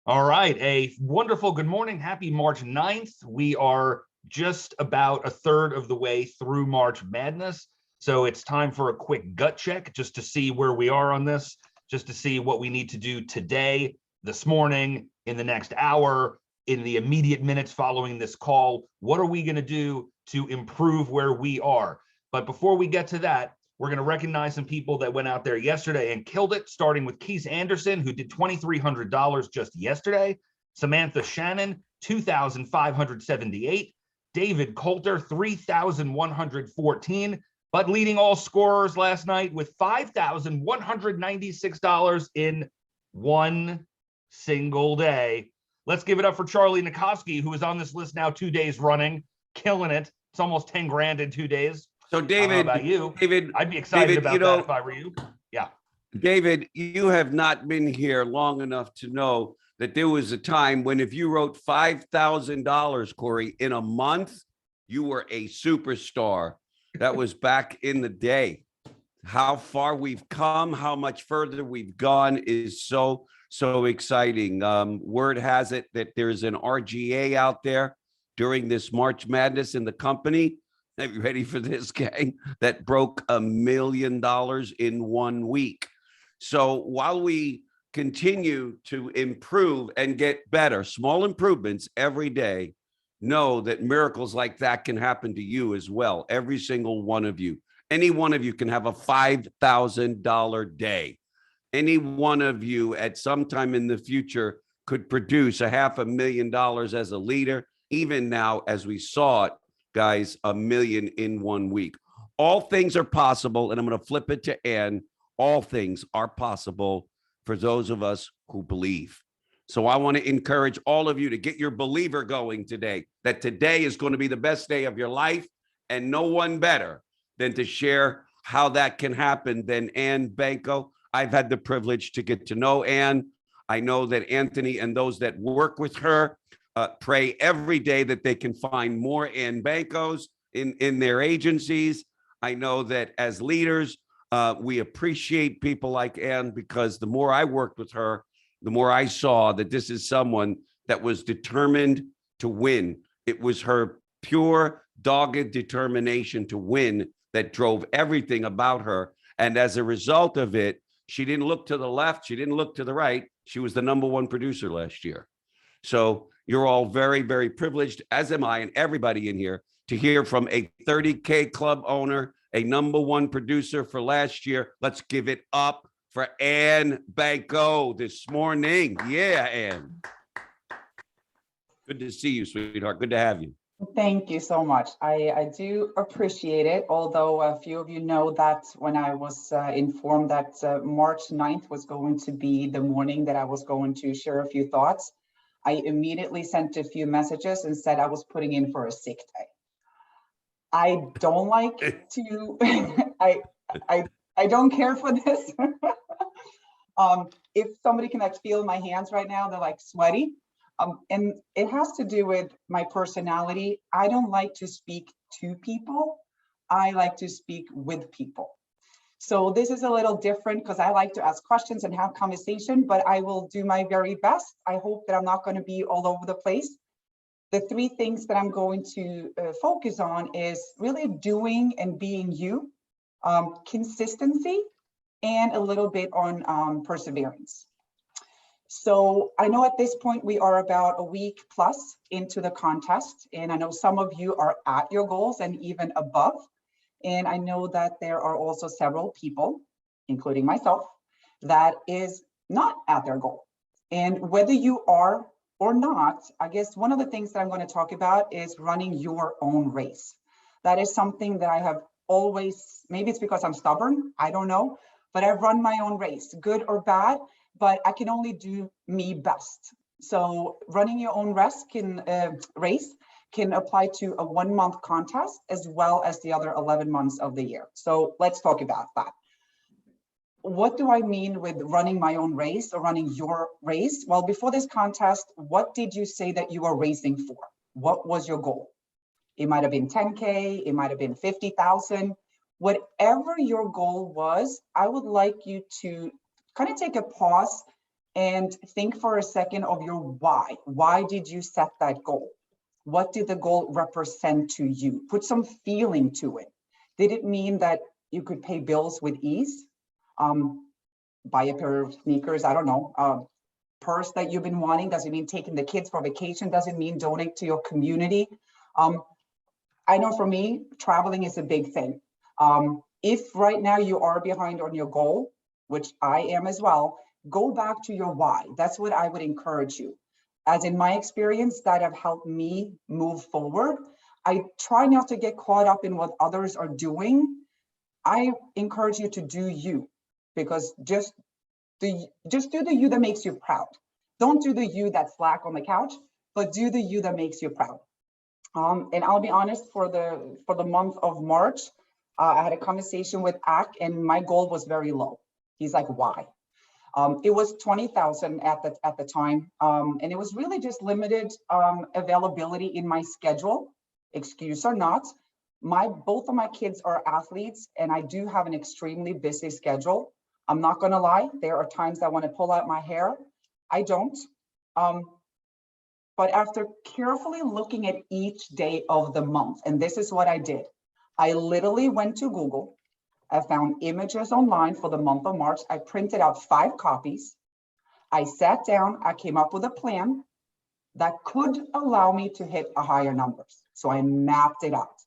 All right, a wonderful good morning. Happy March 9th. We are just about a third of the way through March Madness. So it's time for a quick gut check just to see where we are on this, just to see what we need to do today, this morning, in the next hour, in the immediate minutes following this call. What are we going to do to improve where we are? But before we get to that, we're going to recognize some people that went out there yesterday and killed it, starting with Keith Anderson, who did $2,300 just yesterday. Samantha Shannon, $2,578. David Coulter, $3,114. But leading all scorers last night with $5,196 in one single day. Let's give it up for Charlie Nikoski, who is on this list now 2 days running, killing it. It's almost 10 grand in 2 days. So David, about you? David, I'd be excited David, about that if I were you. Yeah. David, you have not been here long enough to know that there was a time when if you wrote $5,000, Corey, in a month, you were a superstar. That was back in the day. How far we've come, how much further we've gone is so exciting. Word has it that there's an RGA out there during this March Madness in the company. Are you ready for this, gang? That broke $1 million in 1 week. So while we continue to improve and get better, small improvements every day, know that miracles like that can happen to you as well. Every single one of you. Any one of you can have a $5,000 day. Any one of you at some time in the future could produce a $500,000 as a leader. Even now, as we saw it, guys, $1 million in 1 week. All things are possible, and I'm going to flip it to Ann. All things are possible for those of us who believe. So I want to encourage all of you to get your believer going today, that today is going to be the best day of your life, and no one better than to share how that can happen than Ann Banco. I've had the privilege to get to know Ann. I know that Anthony and those that work with her pray every day that they can find more Ann Bancos in their agencies. I know that as leaders, we appreciate people like Ann, because the more I worked with her, the more I saw that this is someone that was determined to win. It was her pure, dogged determination to win that drove everything about her. And as a result of it, she didn't look to the left. She didn't look to the right. She was the #1 producer last year. So you're all very, very privileged, as am I and everybody in here, to hear from a 30K club owner, a #1 producer for last year. Let's give it up for Ann Banco this morning. Yeah, Ann. Good to see you, sweetheart. Good to have you. Thank you so much. I do appreciate it, although a few of you know that when I was informed that March 9th was going to be the morning that I was going to share a few thoughts, I immediately sent a few messages and said I was putting in for a sick day. I don't like to, I don't care for this. If somebody can like feel my hands right now, they're like sweaty. And it has to do with my personality. I don't like to speak to people. I like to speak with people. So this is a little different because I like to ask questions and have conversation, but I will do my very best. I hope that I'm not going to be all over the place. The 3 things that I'm going to focus on is really doing and being you, consistency, and a little bit on perseverance. So I know at this point we are about a week plus into the contest, and I know some of you are at your goals and even above. And I know that there are also several people, including myself, that is not at their goal. And whether you are or not, I guess one of the things that I'm going to talk about is running your own race. That is something that I have always, maybe it's because I'm stubborn, I don't know, but I've run my own race, good or bad, but I can only do me best. So running your own race can apply to a 1-month contest as well as the other 11 months of the year. So let's talk about that. What do I mean with running my own race or running your race? Well, before this contest, what did you say that you were racing for? What was your goal? It might have been 10K, it might have been 50,000. Whatever your goal was, I would like you to kind of take a pause and think for a second of your why. Why did you set that goal? What did the goal represent to you? Put some feeling to it. Did it mean that you could pay bills with ease? Buy a pair of sneakers, I don't know, purse that you've been wanting? Does it mean taking the kids for vacation? Does it mean donate to your community? I know for me, traveling is a big thing. If right now you are behind on your goal, which I am as well, go back to your why. That's what I would encourage you. As in my experience, that have helped me move forward. I try not to get caught up in what others are doing. I encourage you to do you, because just do the you that makes you proud. Don't do the you that's slack on the couch, but do the you that makes you proud. And I'll be honest, for the month of March, I had a conversation with Ak, and my goal was very low. He's like, why? It was 20,000 at the time, and it was really just limited availability in my schedule. Excuse or not, both of my kids are athletes, and I do have an extremely busy schedule. I'm not going to lie, there are times I want to pull out my hair. I don't. But after carefully looking at each day of the month, and this is what I did, I literally went to Google. I found images online for the month of March. I printed out 5 copies. I sat down, I came up with a plan that could allow me to hit a higher numbers. So I mapped it out.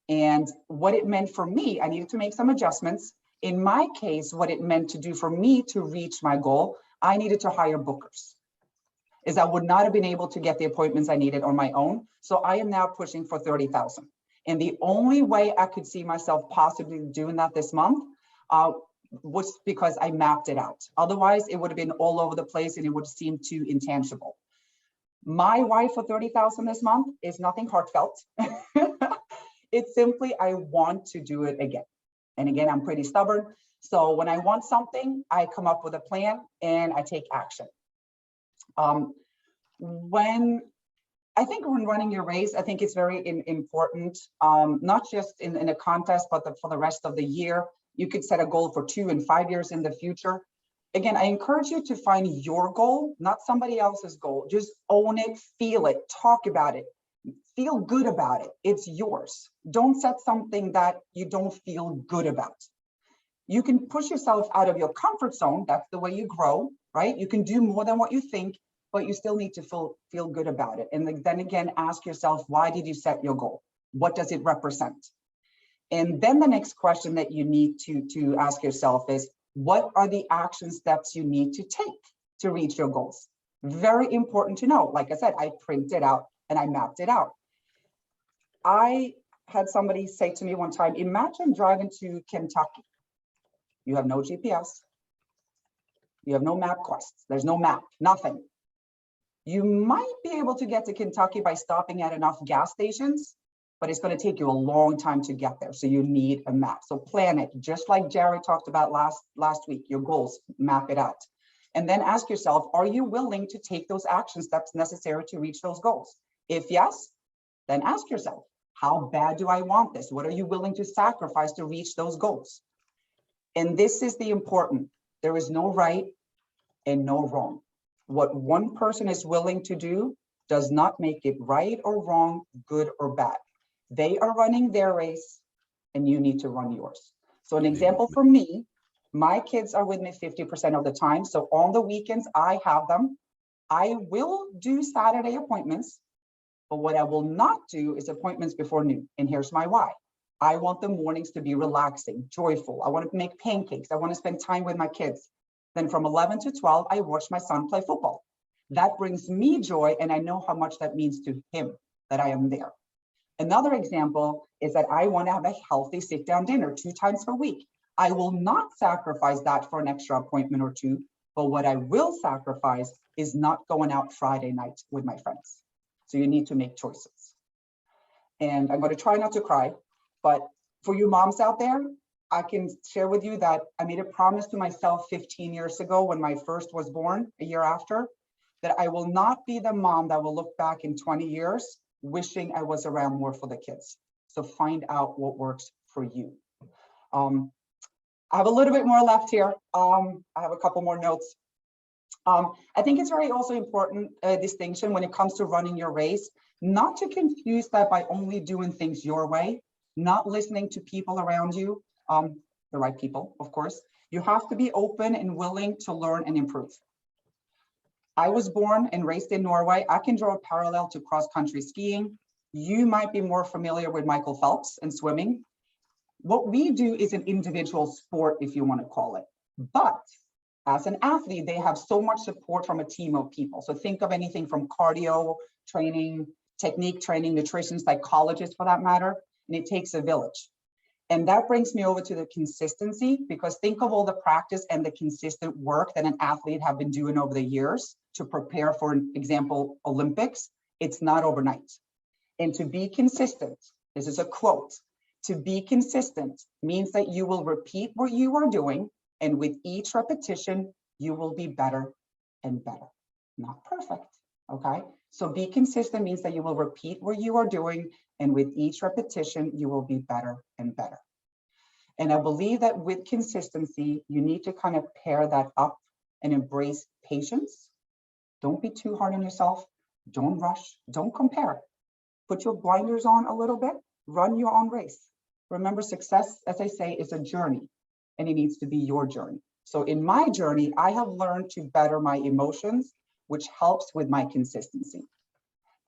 And what it meant for me, I needed to make some adjustments. In my case, what it meant to do for me to reach my goal, I needed to hire bookers. Is I would not have been able to get the appointments I needed on my own. So I am now pushing for 30,000. And the only way I could see myself possibly doing that this month was because I mapped it out. Otherwise, it would have been all over the place and it would seem too intangible. My why for 30,000 this month is nothing heartfelt. It's simply, I want to do it again. And again, I'm pretty stubborn. So when I want something, I come up with a plan and I take action. When running your race, I think it's very important, not just in a contest, but for the rest of the year. You could set a goal for 2 and 5 years in the future. Again, I encourage you to find your goal, not somebody else's goal. Just own it, feel it, talk about it, feel good about it. It's yours. Don't set something that you don't feel good about. You can push yourself out of your comfort zone. That's the way you grow, right? You can do more than what you think, but you still need to feel good about it. And then again, ask yourself, why did you set your goal? What does it represent? And then the next question that you need to ask yourself is, what are the action steps you need to take to reach your goals? Very important to know. Like I said, I printed out and I mapped it out. I had somebody say to me one time, imagine driving to Kentucky. You have no GPS. You have no MapQuest. There's no map, nothing. You might be able to get to Kentucky by stopping at enough gas stations, but it's going to take you a long time to get there. So you need a map. So plan it, just like Jared talked about last week, your goals, map it out. And then ask yourself, are you willing to take those action steps necessary to reach those goals? If yes, then ask yourself, how bad do I want this? What are you willing to sacrifice to reach those goals? And this is the important, there is no right and no wrong. What one person is willing to do does not make it right or wrong, good or bad. They are running their race and you need to run yours. So an example for me, my kids are with me 50% of the time. So on the weekends, I have them. I will do Saturday appointments, but what I will not do is appointments before noon. And here's my why. I want the mornings to be relaxing, joyful. I want to make pancakes. I want to spend time with my kids. Then from 11 to 12, I watch my son play football. That brings me joy, and I know how much that means to him that I am there. Another example is that I want to have a healthy sit-down dinner 2 times per week. I will not sacrifice that for an extra appointment or 2, but what I will sacrifice is not going out Friday night with my friends. So you need to make choices. And I'm going to try not to cry, but for you moms out there, I can share with you that I made a promise to myself 15 years ago when my first was born, a year after, that I will not be the mom that will look back in 20 years wishing I was around more for the kids. So find out what works for you. I have a little bit more left here. I have a couple more notes. I think it's very also important distinction when it comes to running your race, not to confuse that by only doing things your way, not listening to people around you, the right people, of course. You have to be open and willing to learn and improve. I was born and raised in Norway. I can draw a parallel to cross-country skiing. You might be more familiar with Michael Phelps and swimming. What we do is an individual sport, if you want to call it. But as an athlete, they have so much support from a team of people. So think of anything from cardio training, technique training, nutrition, psychologists for that matter, and it takes a village. And that brings me over to the consistency, because think of all the practice and the consistent work that an athlete have been doing over the years to prepare for, an example, Olympics. It's not overnight. And to be consistent, this is a quote, to be consistent means that you will repeat what you are doing, and with each repetition, you will be better and better. Not perfect, okay? So be consistent means that you will repeat what you are doing, and with each repetition, you will be better and better. And I believe that with consistency, you need to kind of pair that up and embrace patience. Don't be too hard on yourself. Don't rush, don't compare. Put your blinders on a little bit, run your own race. Remember, success, as I say, is a journey, and it needs to be your journey. So in my journey, I have learned to better my emotions, which helps with my consistency.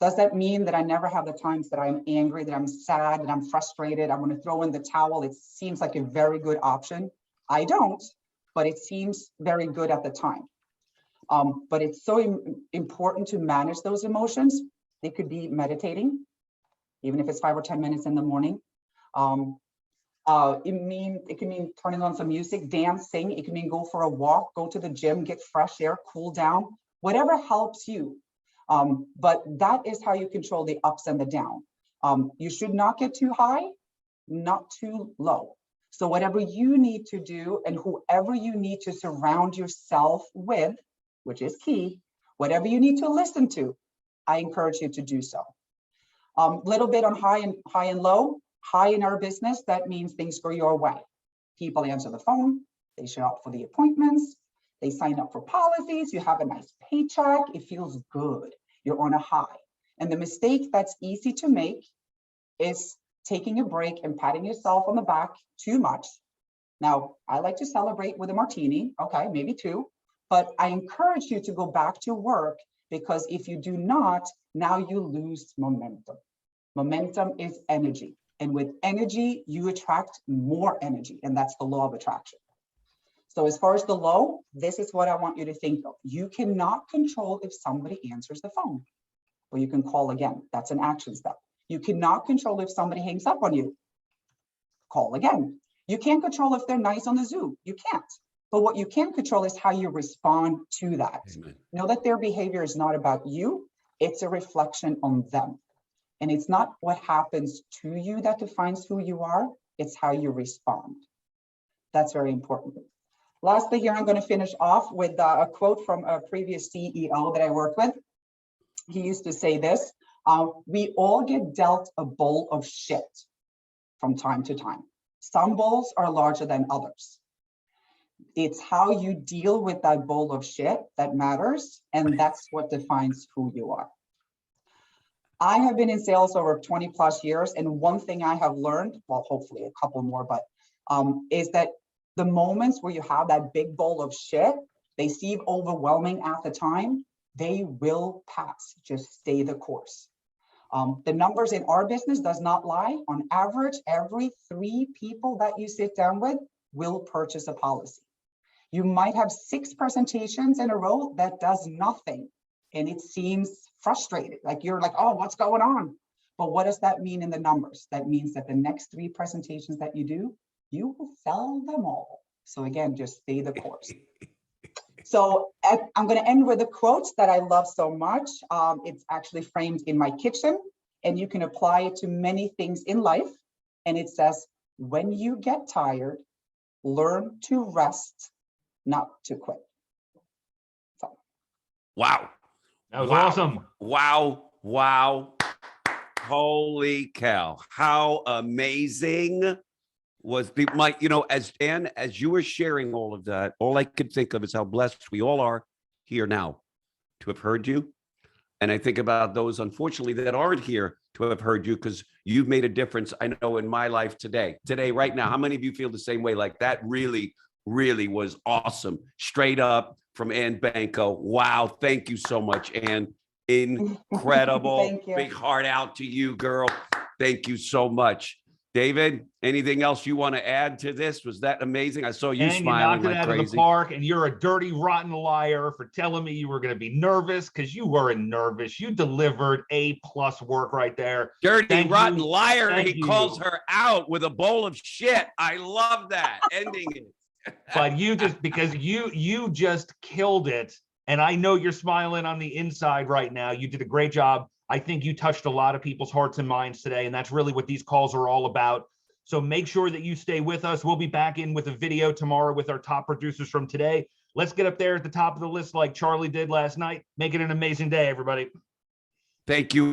Does that mean that I never have the times that I'm angry, that I'm sad, that I'm frustrated, I want to throw in the towel? It seems like a very good option. I don't, but it seems very good at the time. But it's so important to manage those emotions. They could be meditating, even if it's 5 or 10 minutes in the morning. It can mean turning on some music, dance, sing. It can mean go for a walk, go to the gym, get fresh air, cool down, whatever helps you. But that is how you control the ups and the down. You should not get too high, not too low. So whatever you need to do and whoever you need to surround yourself with, which is key, whatever you need to listen to, I encourage you to do so. Little bit on high and low. High in our business, that means things go your way. People answer the phone, they show up for the appointments, they sign up for policies, you have a nice paycheck, it feels good, you're on a high. And the mistake that's easy to make is taking a break and patting yourself on the back too much. Now, I like to celebrate with a martini, okay, maybe two, but I encourage you to go back to work, because if you do not, now you lose momentum. Momentum is energy. And with energy, you attract more energy, and that's the law of attraction. So as far as the low, this is what I want you to think of. You cannot control if somebody answers the phone, or you can call again. That's an action step. You cannot control if somebody hangs up on you. Call again. You can't control if they're nice on the Zoom. You can't. But what you can control is how you respond to that. Amen. Know that their behavior is not about you. It's a reflection on them. And it's not what happens to you that defines who you are, it's how you respond. That's very important. Lastly, here I'm going to finish off with a quote from a previous CEO that I worked with. He used to say this, we all get dealt a bowl of shit from time to time. Some bowls are larger than others. It's how you deal with that bowl of shit that matters, and that's what defines who you are. I have been in sales over 20 plus years, and one thing I have learned, well, hopefully a couple more, but is that the moments where you have that big bowl of shit, they seem overwhelming at the time, they will pass. Just stay the course. The numbers in our business does not lie. On average, every 3 people that you sit down with will purchase a policy. You might have 6 presentations in a row that does nothing, and it seems frustrated, like you're like, oh, what's going on? But what does that mean in the numbers? That means that the next 3 presentations that you do, you will sell them all. So again, just stay the course. So I'm going to end with a quote that I love so much. It's actually framed in my kitchen, and you can apply it to many things in life. And it says, when you get tired, learn to rest, not to quit. So. Wow. That was awesome. Wow. Wow. Holy cow. How amazing was the, as Dan, as you were sharing all of that, all I could think of is how blessed we all are here now to have heard you. And I think about those, unfortunately, that aren't here to have heard you, because you've made a difference, I know, in my life today, right now. How many of you feel the same way? Like, that really, really was awesome. Straight up from Ann Banco. Wow. Thank you so much, Ann. Incredible. Thank you. Big heart out to you, girl. Thank you so much. David, anything else you want to add to this? Was that amazing? I saw you And you smiling knocked it like out of the crazy. park, and you're a dirty, rotten liar for telling me you were going to be nervous, because you weren't nervous. You delivered A+ work right there. Dirty, Thank rotten you. liar. Thank He you. calls her out with a bowl of shit. I love that. Ending it. But you just, because you just killed it. And I know you're smiling on the inside right now. You did a great job. I think you touched a lot of people's hearts and minds today, and that's really what these calls are all about. So make sure that you stay with us. We'll be back in with a video tomorrow with our top producers from today. Let's get up there at the top of the list like Charlie did last night. Make it an amazing day, everybody. Thank you.